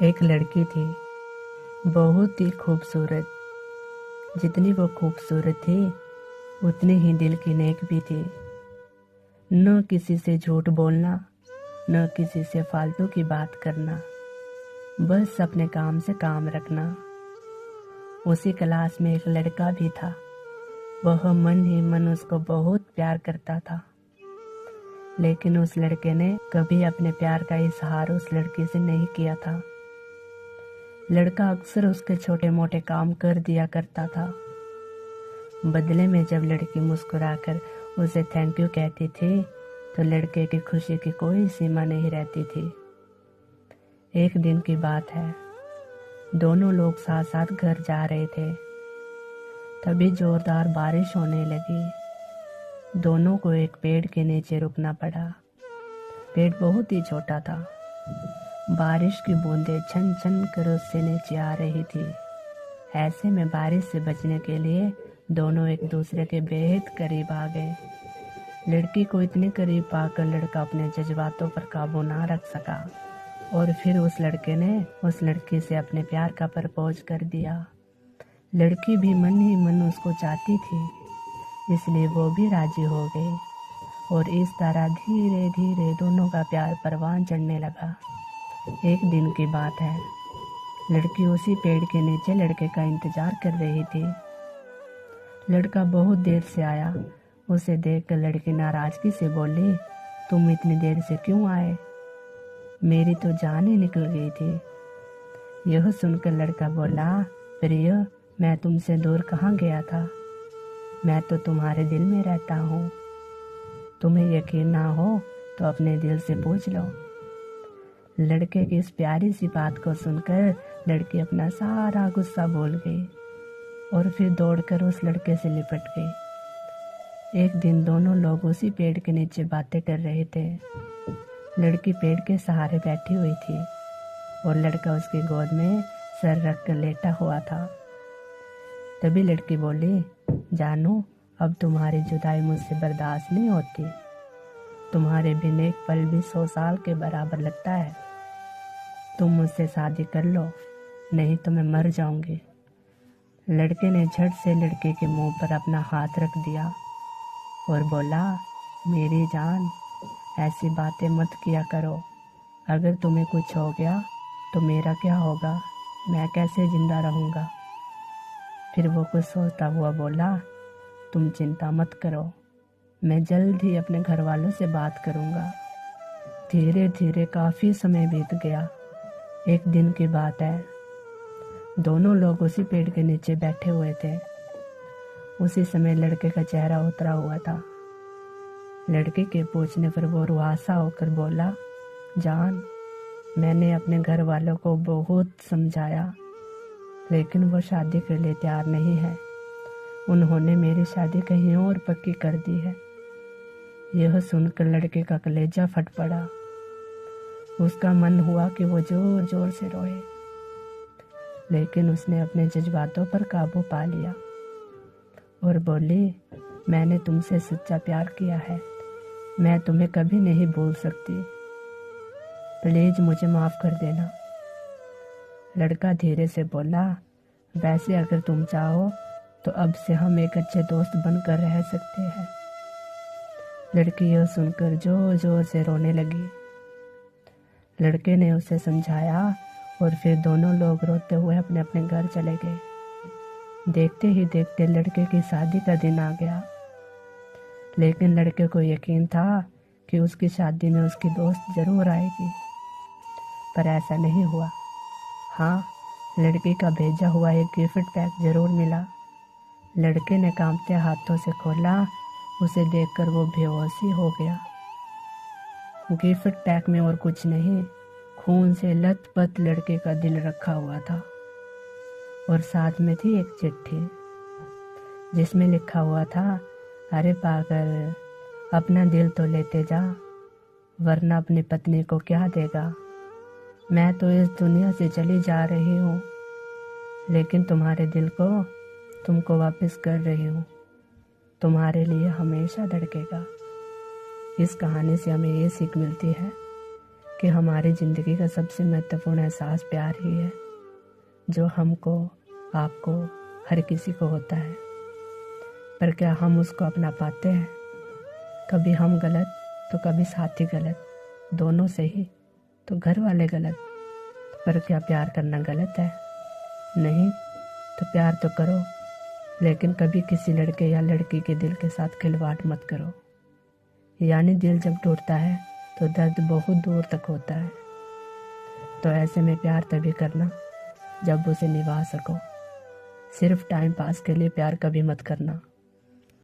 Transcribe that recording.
एक लड़की थी, बहुत ही खूबसूरत। जितनी वो खूबसूरत थी उतनी ही दिल की नेक भी थी। न किसी से झूठ बोलना, न किसी से फालतू की बात करना, बस अपने काम से काम रखना। उसी क्लास में एक लड़का भी था। वह मन ही मन उसको बहुत प्यार करता था, लेकिन उस लड़के ने कभी अपने प्यार का इजहार उस लड़की से नहीं किया था। लड़का अक्सर उसके छोटे मोटे काम कर दिया करता था। बदले में जब लड़की मुस्कुराकर उसे थैंक यू कहती थी तो लड़के की खुशी की कोई सीमा नहीं रहती थी। एक दिन की बात है, दोनों लोग साथ साथ घर जा रहे थे। तभी जोरदार बारिश होने लगी। दोनों को एक पेड़ के नीचे रुकना पड़ा। पेड़ बहुत ही छोटा था। बारिश की बूंदें छन छन कर उससे नीचे आ रही थी। ऐसे में बारिश से बचने के लिए दोनों एक दूसरे के बेहद करीब आ गए। लड़की को इतने करीब पाकर लड़का अपने जज्बातों पर काबू ना रख सका और फिर उस लड़के ने उस लड़की से अपने प्यार का प्रपोज कर दिया। लड़की भी मन ही मन उसको चाहती थी, इसलिए वो भी राजी हो गई और इस तरह धीरे धीरे दोनों का प्यार परवान चढ़ने लगा। एक दिन की बात है, लड़की उसी पेड़ के नीचे लड़के का इंतजार कर रही थी। लड़का बहुत देर से आया। उसे देखकर लड़की नाराजगी से बोली, तुम इतनी देर से क्यों आए? मेरी तो जान ही निकल गई थी। यह सुनकर लड़का बोला, प्रिय, मैं तुमसे दूर कहाँ गया था? मैं तो तुम्हारे दिल में रहता हूँ। तुम्हें यकीन ना हो तो अपने दिल से पूछ लो। लड़के की इस प्यारी सी बात को सुनकर लड़की अपना सारा गुस्सा भूल गई और फिर दौड़कर उस लड़के से लिपट गई। एक दिन दोनों लोग उसी पेड़ के नीचे बातें कर रहे थे। लड़की पेड़ के सहारे बैठी हुई थी और लड़का उसकी गोद में सर रख कर लेटा हुआ था। तभी लड़की बोली, जानू, अब तुम्हारी जुदाई मुझसे बर्दाश्त नहीं होती। तुम्हारे बिन एक पल भी 100 साल के बराबर लगता है। तुम मुझसे शादी कर लो, नहीं तो मैं मर जाऊंगी। लड़के ने झट से लड़के के मुंह पर अपना हाथ रख दिया और बोला, मेरी जान, ऐसी बातें मत किया करो। अगर तुम्हें कुछ हो गया तो मेरा क्या होगा? मैं कैसे जिंदा रहूंगा? फिर वो कुछ सोचता हुआ बोला, तुम चिंता मत करो, मैं जल्द ही अपने घर वालों से बात करूंगा। धीरे धीरे काफी समय बीत गया। एक दिन की बात है, दोनों लोग उसी पेड़ के नीचे बैठे हुए थे। उसी समय लड़के का चेहरा उतरा हुआ था। लड़के के पूछने पर वो रुआसा होकर बोला, जान, मैंने अपने घर वालों को बहुत समझाया, लेकिन वो शादी के लिए तैयार नहीं है। उन्होंने मेरी शादी कहीं और पक्की कर दी है। यह सुनकर लड़के का कलेजा फट पड़ा। उसका मन हुआ कि वो जोर जोर से रोए, लेकिन उसने अपने जज्बातों पर काबू पा लिया और बोली, मैंने तुमसे सच्चा प्यार किया है। मैं तुम्हें कभी नहीं भूल सकती। प्लीज मुझे माफ कर देना। लड़का धीरे से बोला, वैसे अगर तुम चाहो तो अब से हम एक अच्छे दोस्त बनकर रह सकते हैं। लड़की यह सुनकर जोर जोर से रोने लगी। लड़के ने उसे समझाया और फिर दोनों लोग रोते हुए अपने अपने घर चले गए। देखते ही देखते लड़के की शादी का दिन आ गया, लेकिन लड़के को यकीन था कि उसकी शादी में उसकी दोस्त जरूर आएगी, पर ऐसा नहीं हुआ। हाँ, लड़की का भेजा हुआ एक गिफ्ट पैक जरूर मिला। लड़के ने कांपते हाथों से खोला। उसे देखकर वो बेहोश ही हो गया। गिफ्ट पैक में और कुछ नहीं, खून से लथपथ लड़के का दिल रखा हुआ था और साथ में थी एक चिट्ठी जिसमें लिखा हुआ था, अरे पागल, अपना दिल तो लेते जा, वरना अपनी पत्नी को क्या देगा। मैं तो इस दुनिया से चली जा रही हूँ, लेकिन तुम्हारे दिल को तुमको वापस कर रही हूँ। तुम्हारे लिए हमेशा धड़केगा। इस कहानी से हमें ये सीख मिलती है कि हमारी ज़िंदगी का सबसे महत्वपूर्ण एहसास प्यार ही है, जो हमको, आपको, हर किसी को होता है। पर क्या हम उसको अपना पाते हैं? कभी हम गलत तो कभी साथी गलत, दोनों सही तो घर वाले गलत। पर क्या प्यार करना गलत है? नहीं, तो प्यार तो करो, लेकिन कभी किसी लड़के या लड़की के दिल के साथ खिलवाड़ मत करो। यानी दिल जब टूटता है तो दर्द बहुत दूर तक होता है। तो ऐसे में प्यार तभी करना जब उसे निभा सको। सिर्फ टाइम पास के लिए प्यार कभी मत करना।